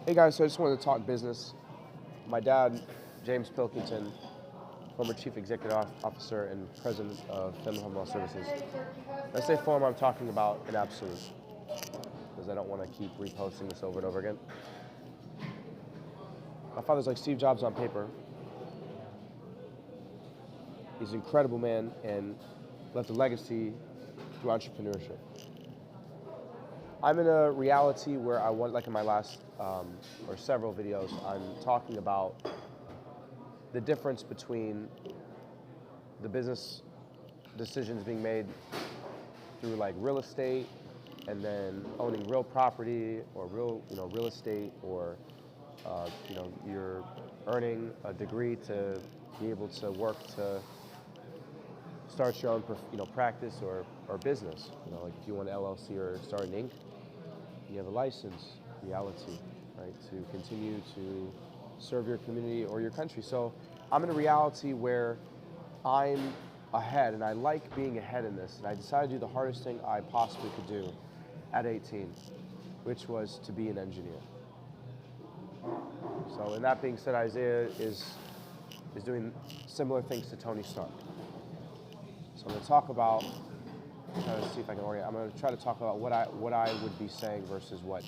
Hey guys, so I just wanted to talk business. My dad, James Pilkington, former Chief Executive Officer and President of Family Home Law Services. When I say former, I'm talking about in absolute, because I don't want to keep reposting this over and over again. My father's like Steve Jobs on paper. He's an incredible man and left a legacy through entrepreneurship. I'm in a reality where I want, like in my last or several videos, I'm talking about the difference between the business decisions being made through like real estate and then owning real property or real estate, or you're earning a degree to be able to work to start your own practice or business. Like if you want an LLC or start an Inc., you have a license, reality, right, to continue to serve your community or your country. So I'm in a reality where I'm ahead, and I like being ahead in this, and I decided to do the hardest thing I possibly could do at 18, which was to be an engineer. So, and that being said, Isaiah is doing similar things to Tony Stark. So I'm going to talk about, try to see if I can orient. I'm going to try to talk about what I would be saying versus what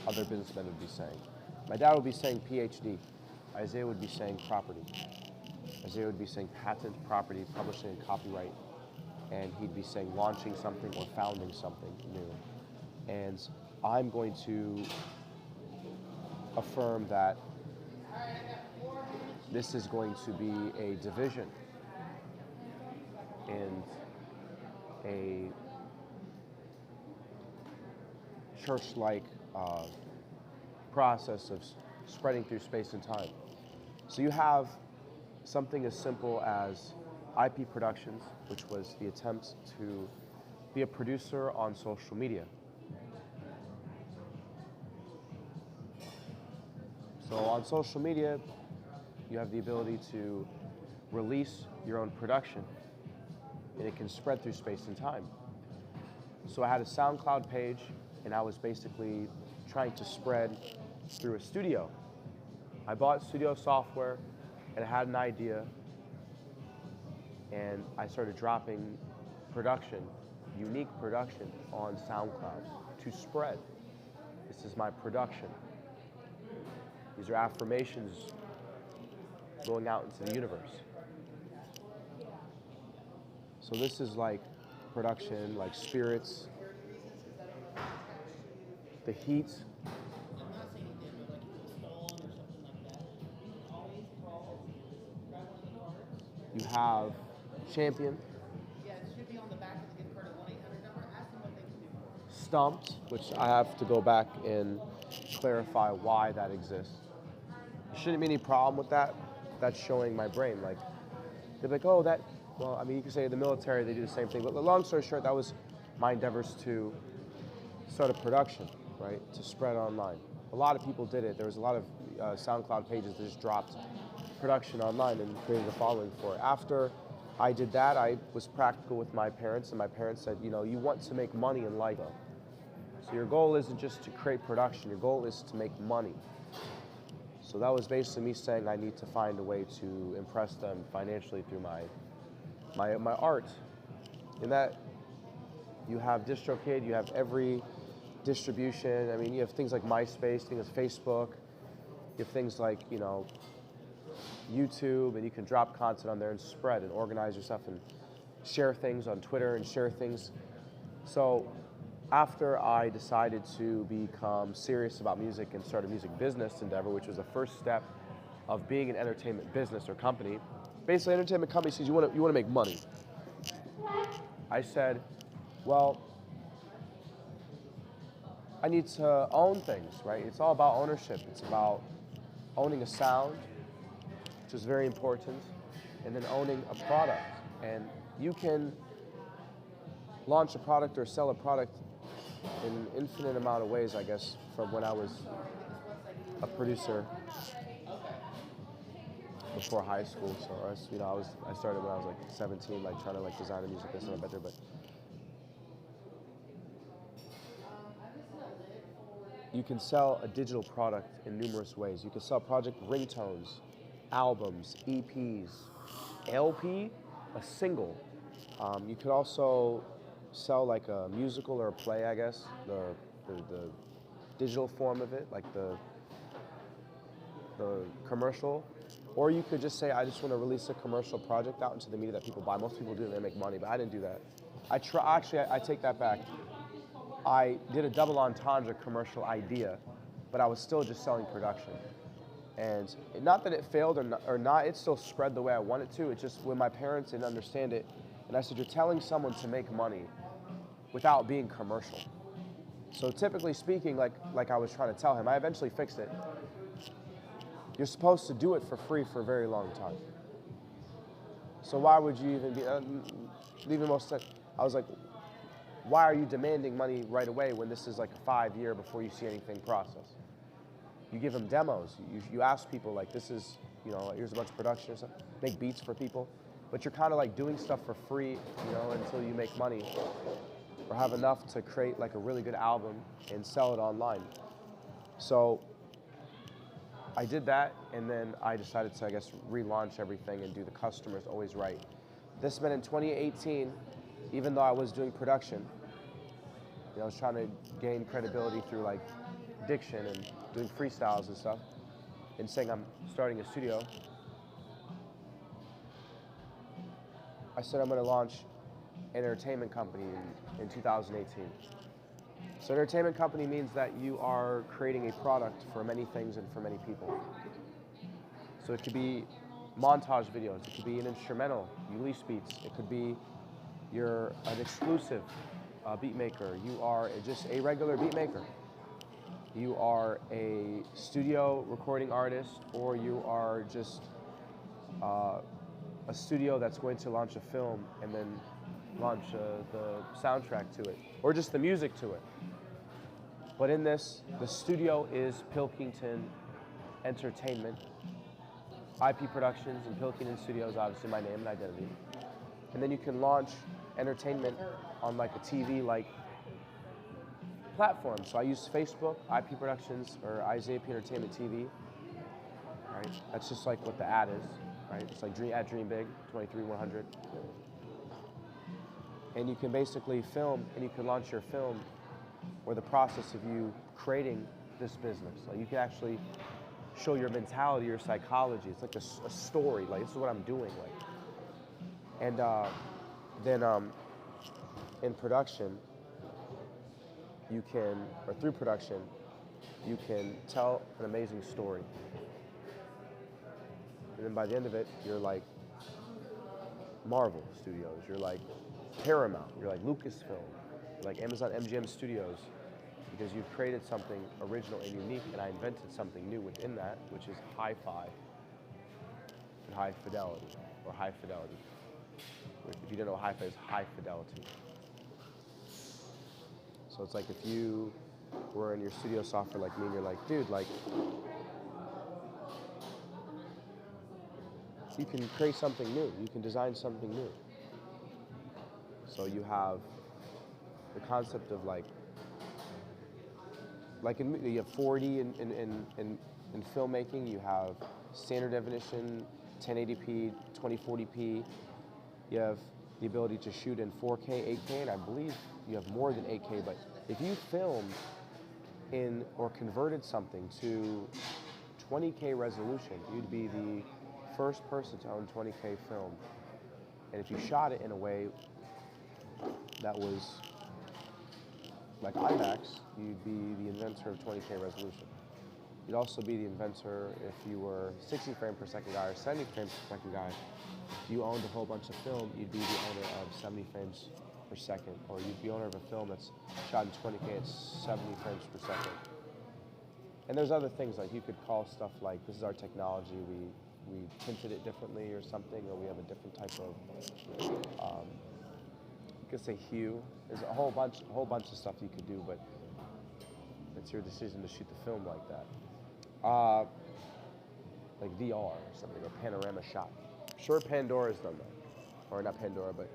other businessmen would be saying. My dad would be saying PhD. Isaiah would be saying property. Isaiah would be saying patent, property, publishing, and copyright. And he'd be saying launching something or founding something new. And I'm going to affirm that this is going to be a division and a church-like process of spreading through space and time. So you have something as simple as IP Productions, which was the attempt to be a producer on social media. So on social media, you have the ability to release your own production, and it can spread through space and time. So I had a SoundCloud page, and I was basically trying to spread through a studio. I bought studio software, and I had an idea, and I started dropping production, unique production, on SoundCloud to spread. This is my production. These are affirmations going out into the universe. So this is like production, like spirits, the heat. You have Champion. Yeah, it should be on the back of the gift card at 1-800 number. Ask them what they can do. Stumped, which I have to go back and clarify why that exists. There shouldn't be any problem with that. That's showing my brain. Like, they're like, oh, that, well, I mean, you can say the military, they do the same thing. But long story short, that was my endeavors to start a production, right, to spread online. A lot of people did it. There was a lot of SoundCloud pages that just dropped production online and created a following for it. After I did that, I was practical with my parents, and my parents said, you want to make money in LIGO. So your goal isn't just to create production, your goal is to make money. So that was basically me saying I need to find a way to impress them financially through my art. In that, you have DistroKid, you have every distribution. I mean, you have things like MySpace, things like Facebook, you have things like, YouTube, and you can drop content on there and spread and organize yourself and share things on Twitter and share things. So after I decided to become serious about music and start a music business endeavor, which was the first step of being an entertainment business or company, basically entertainment company says you want to make money. I said, well, I need to own things, right? It's all about ownership. It's about owning a sound, which is very important, and then owning a product. And you can launch a product or sell a product in an infinite amount of ways, I guess, from when I was a producer before high school. So I started when I was like 17, like trying to like design a music this and better. But you can sell a digital product in numerous ways. You can sell project ringtones, albums, EPs, LP, a single. You could also sell like a musical or a play, I guess, the digital form of it, like the commercial. Or you could just say, I just want to release a commercial project out into the media that people buy. Most people do, they make money, but I didn't do that. Actually, I take that back. I did a double entendre commercial idea, but I was still just selling production. And not that it failed or not, it still spread the way I wanted to. It's just when my parents didn't understand it, and I said, you're telling someone to make money without being commercial. So typically speaking, like I was trying to tell him, I eventually fixed it. You're supposed to do it for free for a very long time. So why would you even be, even most, I was like, why are you demanding money right away when this is like a 5 year before you see anything processed? You give them demos. You ask people like, this is, you know, here's a bunch of production or something. Make beats for people. But you're kind of like doing stuff for free, you know, until you make money or have enough to create like a really good album and sell it online. So I did that, and then I decided to, I guess, relaunch everything and do the customers always right. This meant in 2018, even though I was doing production, you know, I was trying to gain credibility through like diction and doing freestyles and stuff, and saying I'm starting a studio. I said I'm going to launch an entertainment company in 2018. So entertainment company means that you are creating a product for many things and for many people. So it could be montage videos, it could be an instrumental, you release beats, it could be you're an exclusive beat maker, you are just a regular beat maker, you are a studio recording artist, or you are just a studio that's going to launch a film and then launch the soundtrack to it, or just the music to it. But in this, the studio is Pilkington Entertainment, IP Productions, and Pilkington Studios, obviously my name and identity. And then you can launch entertainment on like a TV-like platform. So I use Facebook, IP Productions, or IZAP Entertainment TV. Right? That's just like what the ad is. Right? It's like Dream Big, 23100. And you can basically film, and you can launch your film, or the process of you creating this business. Like you can actually show your mentality, your psychology. It's like a story. Like this is what I'm doing. Like, and then in production, you can, or through production, you can tell an amazing story. And then by the end of it, you're like Marvel Studios. You're like Paramount. You're like Lucasfilm. You're like Amazon MGM Studios. Because you've created something original and unique, and I invented something new within that, which is hi-fi and high fidelity, or high fidelity. If you don't know what hi-fi is, high fidelity. So it's like if you were in your studio software like me, and you're like, dude, like, you can create something new. You can design something new. So you have the concept of like you have 4D in filmmaking, you have standard definition, 1080p, 2040p, you have the ability to shoot in 4K, 8K, and I believe you have more than 8K, but if you filmed in or converted something to 20K resolution, you'd be the first person to own 20K film. And if you shot it in a way that was like IMAX, you'd be the inventor of 20K resolution. You'd also be the inventor if you were 60 frame per second guy or 70 frames per second guy. If you owned a whole bunch of film, you'd be the owner of 70 frames per second, or you'd be owner of a film that's shot in 20K at 70 frames per second. And there's other things, like you could call stuff like, this is our technology, we tinted it differently or something, or we have a different type of, you could say hue. There's a whole bunch of stuff you could do, but it's your decision to shoot the film like that. Like VR or something, or panorama shot. Sure, Pandora's done that, or not Pandora, but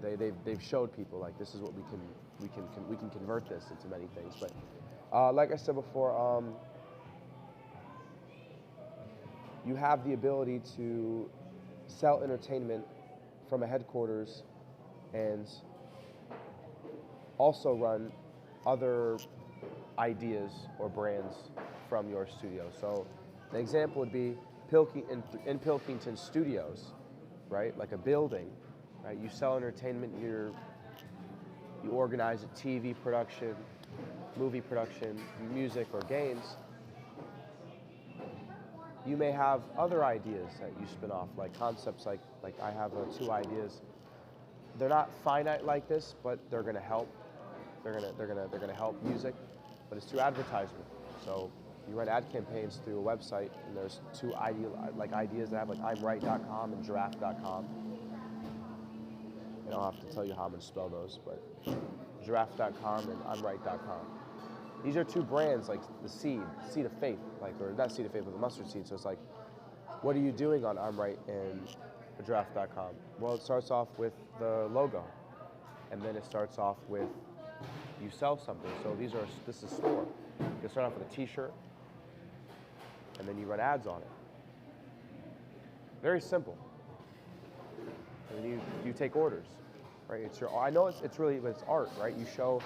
they've showed people like this is what we can convert this into many things. But Like I said before, you have the ability to sell entertainment from a headquarters and also run other ideas or brands from your studio. So an example would be in Pilkington Studios, right? Like a building, right? You sell entertainment, you organize a TV production, movie production, music, or games. You may have other ideas that you spin off, like concepts like I have 2 ideas. They're not finite like this, but they're going to help. They're going to help music, but it's through advertisement. So you run ad campaigns through a website, and there's 2 ideas that I have, like imright.com and giraffe.com. I don't have to tell you how I'm going to spell those, but giraffe.com and imright.com. These are 2 brands, like the seed of faith, like, or not seed of faith, but the mustard seed. So it's like, what are you doing on imright and giraffe.com? Well, it starts off with the logo, and then it starts off with you sell something. So this is a store. You start off with a T-shirt, and then you run ads on it. Very simple. And then you take orders, right? I know it's really, but it's art, right? You show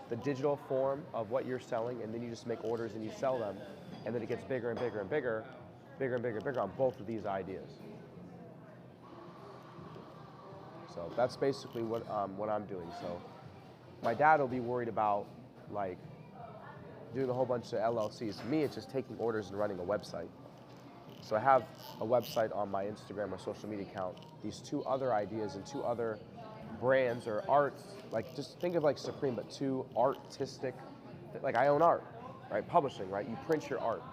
the digital form of what you're selling, and then you just make orders and you sell them, and then it gets bigger and bigger and bigger, bigger and bigger and bigger on both of these ideas. So that's basically what I'm doing. So my dad will be worried about like doing a whole bunch of LLCs. Me, it's just taking orders and running a website. So I have a website on my Instagram or social media account. These 2 other ideas and 2 other brands or arts, like just think of like Supreme, but 2 artistic, like I own art, right? Publishing, right? You print your art.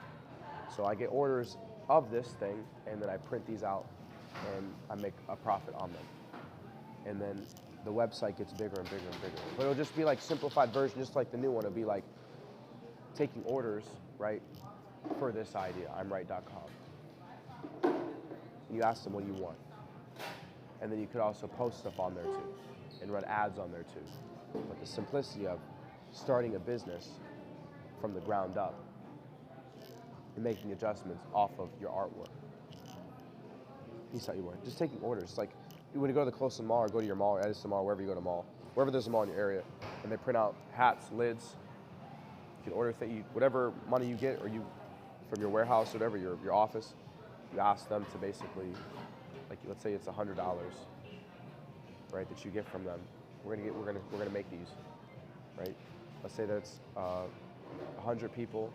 So I get orders of this thing, and then I print these out, and I make a profit on them. And then the website gets bigger and bigger and bigger. But it'll just be like simplified version, just like the new one. It'll be like taking orders, right, for this idea, imright.com. You ask them what do you want. And then you could also post stuff on there too, and run ads on there too. But the simplicity of starting a business from the ground up and making adjustments off of your artwork. Peace out, you want. Just taking orders. It's like when you go to the closest mall or go to your mall or Edison Mall, wherever you go to mall, wherever there's a mall in your area, and they print out hats, lids. You can order whatever money you get, or you from your warehouse or whatever, your office, you ask them to basically, like let's say it's $100, right, that you get from them. We're gonna make these, right? Let's say that it's 100 people,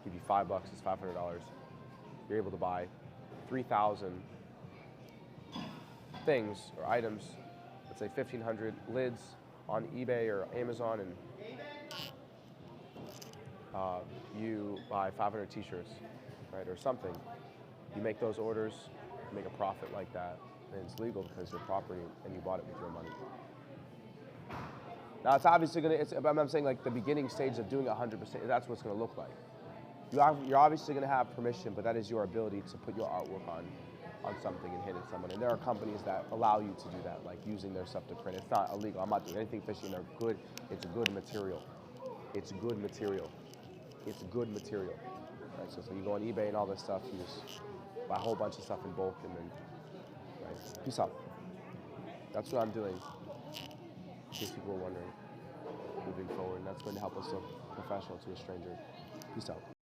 give you $5, it's $500. You're able to buy 3,000 things or items. Let's say 1,500 lids on eBay or Amazon, and you buy 500 T-shirts, right, or something. You make those orders, you make a profit like that, and it's legal because your property and you bought it with your money. Now it's obviously I'm saying like the beginning stage of doing 100%, that's what it's gonna look like. You're obviously gonna have permission, but that is your ability to put your artwork on something and hit it someone. And there are companies that allow you to do that, like using their stuff to print. It's not illegal. I'm not doing anything fishy, and they're good. It's good material. It's good material. It's good material. Right? So you go on eBay and all this stuff, you just buy a whole bunch of stuff in bulk, and then, right? Peace out. That's what I'm doing, in case people are wondering, moving forward. And that's going to help us look professional to a stranger. Peace out.